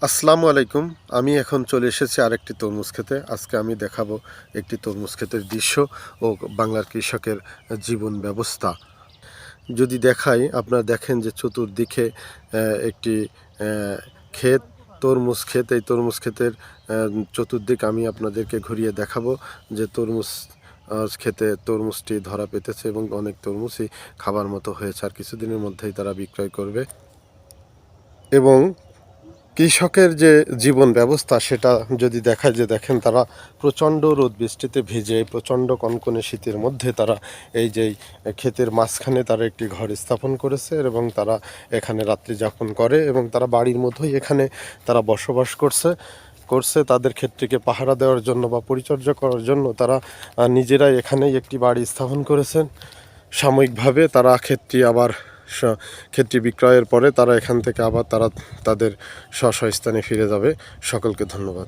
আসসালামু আলাইকুম। আমি এখন চলে এসেছি আরেকটি তরমুজ খেতে। আজকে আমি দেখাবো একটি তরমুজ ক্ষেতের দৃশ্য ও বাংলার কৃষকের জীবন ব্যবস্থা। যদি দেখাই, আপনারা দেখেন যে চতুর্দিকে একটি ক্ষেত, তরমুজ ক্ষেত। এই তরমুজ ক্ষেতের চতুর্দিক আমি আপনাদেরকে ঘুরিয়ে দেখাবো যে তরমুজ ক্ষেতে তরমুজটি ধরা পেতেছে এবং অনেক তরমুজই খাবার মতো হয়েছে। আর কিছুদিনের মধ্যেই তারা বিক্রয় করবে। এবং কৃষকের যে জীবন ব্যবস্থা সেটা যদি দেখায়, যে দেখেন তারা প্রচণ্ড রোদ বৃষ্টিতে ভিজে, প্রচণ্ড কনকনে শীতের মধ্যে তারা এই যে ক্ষেতের মাঝখানে তারা একটি ঘর স্থাপন করেছে এবং তারা এখানে রাত্রি যাপন করে এবং তারা বাড়ির মধ্যেই এখানে তারা বসবাস করছে তাদের ক্ষেতটিকে পাহারা দেওয়ার জন্য বা পরিচর্যা করার জন্য তারা নিজেরাই এখানেই একটি বাড়ি স্থাপন করেছেন। সাময়িকভাবে তারা ক্ষেতটি বিক্রয়ের পরে তারা এখান থেকে আবার তাদের স্বস্থানে ফিরে যাবে। সকলকে ধন্যবাদ।